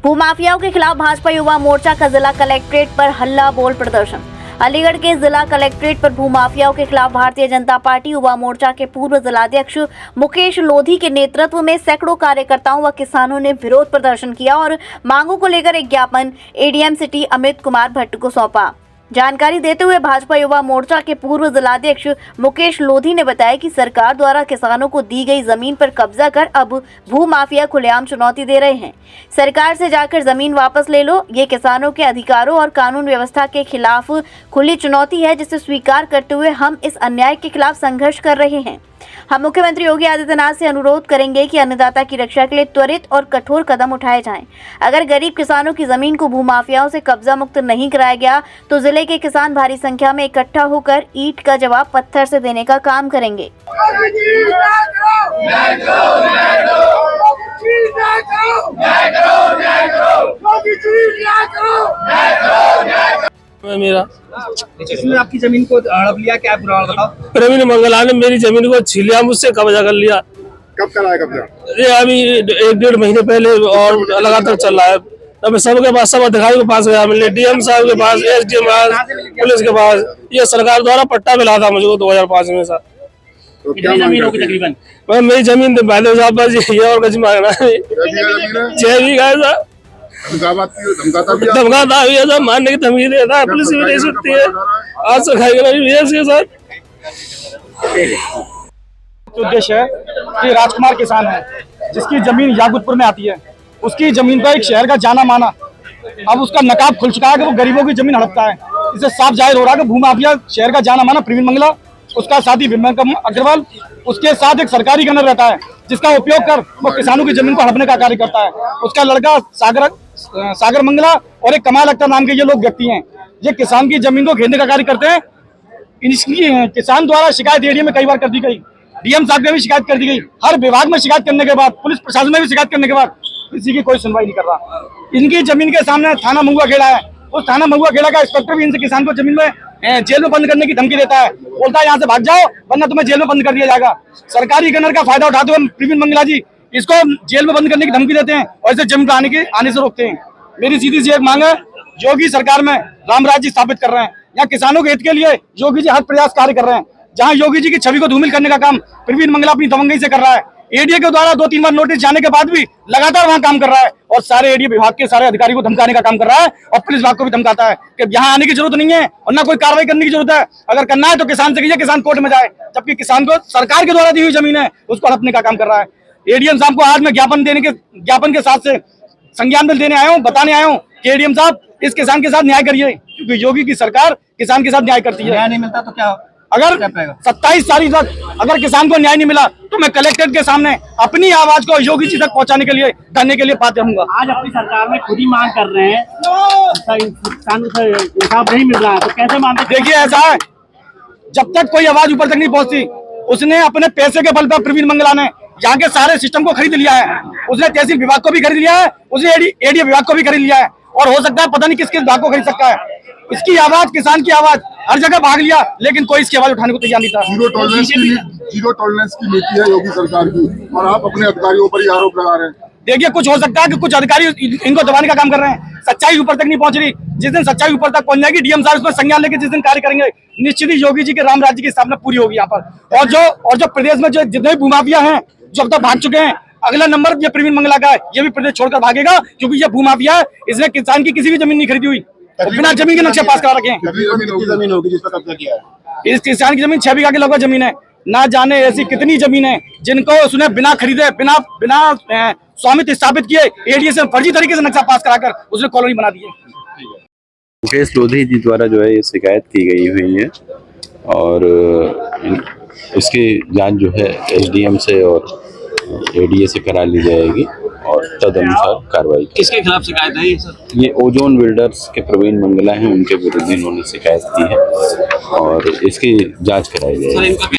भूमाफियाओं के खिलाफ भाजपा युवा मोर्चा का जिला कलेक्ट्रेट पर हल्ला बोल प्रदर्शन। अलीगढ़ के जिला कलेक्ट्रेट पर भूमाफियाओं के खिलाफ भारतीय जनता पार्टी युवा मोर्चा के पूर्व जिलाध्यक्ष मुकेश लोधी के नेतृत्व में सैकड़ों कार्यकर्ताओं व किसानों ने विरोध प्रदर्शन किया और मांगों को लेकर एक ज्ञापन एडीएम सिटी अमित कुमार भट्ट को सौंपा। जानकारी देते हुए भाजपा युवा मोर्चा के पूर्व जिलाध्यक्ष मुकेश लोधी ने बताया कि सरकार द्वारा किसानों को दी गई जमीन पर कब्जा कर अब भूमाफिया खुलेआम चुनौती दे रहे हैं। सरकार से जाकर जमीन वापस ले लो, ये किसानों के अधिकारों और कानून व्यवस्था के खिलाफ खुली चुनौती है, जिसे स्वीकार करते हुए हम इस अन्याय के खिलाफ संघर्ष कर रहे हैं। हम मुख्यमंत्री योगी आदित्यनाथ से अनुरोध करेंगे कि अन्नदाता की रक्षा के लिए त्वरित और कठोर कदम उठाए जाएं। अगर गरीब किसानों की जमीन को भूमाफियाओं से कब्जा मुक्त नहीं कराया गया तो जिले के किसान भारी संख्या में इकट्ठा होकर ईंट का जवाब पत्थर से देने का काम करेंगे। मेरा इसमें आपकी जमीन को हड़प लिया, क्या पूरा बताओ। प्रवीण मंगला ने मेरी जमीन को छीन लिया, मुझसे कब्जा कर लिया। कब कराया कब्जा? ये अभी 1-1.5 महीने पहले और लगातार चल रहा है। अब सबके पास, सब अधिकारी के पास गया, मिले डीएम साहब के पास, एसडीएम पुलिस के पास। ये सरकार द्वारा पट्टा मिला था मुझको 2005 में सर। तो क्या जमीन होगी तकरीबन? मेरी जमीन ये और कुछ मांगना है 6 बीघा है सर। धमकाता भी है सर, मारने की धमकी देता है, पुलिस भी नहीं सुनती है। आज से खाएगा सर। उद्देश्य है कि राजकुमार किसान है जिसकी जमीन यागुतपुर में आती है, उसकी जमीन पर एक शहर का जाना माना अब उसका नकाब खुल चुका है कि वो गरीबों की जमीन हड़पता है। इससे साफ जाहिर हो रहा है कि भूमाफिया शहर का जाना माना प्रवीण मंगला, उसका साथी विमल अग्रवाल, उसके साथ एक सरकारी गनर रहता है जिसका उपयोग कर वो किसानों की जमीन को हड़पने का कार्य करता है। उसका लड़का सागर मंगला और एक कमाल अख्तर नाम के ये लोग व्यक्ति हैं। ये किसान की जमीन को घेरने का कार्य करते हैं। इसकी किसान द्वारा शिकायत एडीएम में कई बार कर दी गई, डीएम साहब में भी शिकायत कर दी गई, हर विभाग में शिकायत करने के बाद, पुलिस प्रशासन में भी शिकायत करने के बाद किसी की कोई सुनवाई नहीं कर रहा। इनकी जमीन के सामने थाना महुआ खेड़ा है, उस थाना महुआ खेड़ा का इंस्पेक्टर भी इनसे किसान को जमीन में जेल में बंद करने की धमकी देता है, बोलता है यहाँ से भाग जाओ वरना तुम्हें जेल में बंद कर दिया जाएगा। सरकारी गनर का फायदा उठाते हुए प्रवीण मंगला जी इसको जेल में बंद करने की धमकी देते हैं और इसे जमीन पर आने से रोकते हैं। मेरी सीधी सी एक मांग है, योगी सरकार में रामराज्य स्थापित कर रहे हैं, यहाँ किसानों के हित के लिए योगी जी हर प्रयास कार्य कर रहे हैं। जहाँ योगी जी की छवि को धूमिल करने का काम प्रवीण मंगला अपनी दबंगई से कर रहा है। एडीए के द्वारा 2-3 बार नोटिस जाने के बाद भी लगातार वहाँ काम कर रहा है और सारे एडीए विभाग के सारे अधिकारी को धमकाने का काम कर रहा है और पुलिस विभाग को भी धमकाता है कि यहाँ आने की जरूरत नहीं है और ना कोई कार्रवाई करने की जरूरत है। अगर करना है तो किसान से कीजिए, किसान कोर्ट में जाए, जबकि किसान को सरकार के द्वारा दी हुई जमीन है उसको हड़पने का काम कर रहा है। एडीएम साहब को आज मैं ज्ञापन के साथ से संज्ञान में देने आया हूँ, बताने आया हूँ कि एडीएम साहब इस किसान के साथ न्याय करिए, क्योंकि योगी की सरकार किसान के साथ न्याय करती है। न्याय नहीं मिलता तो क्या? अगर 27 तारीख तक अगर किसान को न्याय नहीं मिला तो मैं कलेक्ट्रेट के सामने अपनी आवाज को योगी जी तक पहुंचाने के लिए धरने के लिए पात्र रहूंगा। आज अपनी सरकार में खुद ही मांग कर रहे हैं, किसानों से इंसाफ नहीं मिल रहा है तो कैसे मानते? देखिए ऐसा है, जब तक कोई आवाज ऊपर तक नहीं पहुंचती, उसने अपने पैसे के बल पर प्रवीण मंगला ने यहाँ के सारे सिस्टम को खरीद लिया है। उसने तहसील विभाग को भी खरीद लिया है, उसने एडीए विभाग को भी खरीद लिया है और हो सकता है पता नहीं किस किस विभाग को खरीद सकता है। इसकी आवाज, किसान की आवाज हर जगह भाग लिया, लेकिन कोई इसकी आवाज उठाने को तैयार नहीं था। जीरो टॉलरेंस की नीति है योगी सरकार की और आप अपने अधिकारियों पर ही आरोप लगा रहे हैं। देखिए कुछ हो सकता है कि कुछ अधिकारी इनको दबाने का काम कर रहे हैं, सच्चाई ऊपर तक नहीं पहुंच रही। जिस दिन सच्चाई ऊपर तक पहुंच जाएगी, डीएम साहब इसमें संज्ञान लेके जिस दिन कार्य करेंगे, निश्चित ही योगी जी के राम राज्य की स्थापना पूरी होगी यहाँ पर। और जो प्रदेश में जो जितने भी भूमाफिया हैं जो अब तक भाग चुके हैं, अगला नंबर ये प्रवीण मंगला का है, ये भी प्रदेश छोड़कर भागेगा क्योंकि ये भूमाफिया है। इसने किसान की किसी भी जमीन नहीं खरीदी हुई, बिना जमीन के नक्शे पास करा रखे हैं। जमीन होगी जिस पर कब्जा किया है? इस किसान की जमीन 6 बीघा के लगभग जमीन है। ना जाने ऐसी कितनी जमीन है जिनको उसने बिना खरीदे, बिना स्वामित्व स्थापित किए एडीए से फर्जी तरीके से नक्शा पास कराकर उसने कॉलोनी बना दी है। मुकेश लोधी जी द्वारा जो है ये शिकायत की गई हुई है और इसकी जांच जो है एसडीएम से और एडीए से करा ली जाएगी और तदनुसार कार्रवाई। किसके खिलाफ शिकायत है ये सर? ये ओजोन बिल्डर्स के प्रवीण मंगला हैं, उनके विरुद्ध इन्होंने शिकायत की है और इसकी जांच कराई जाएगी।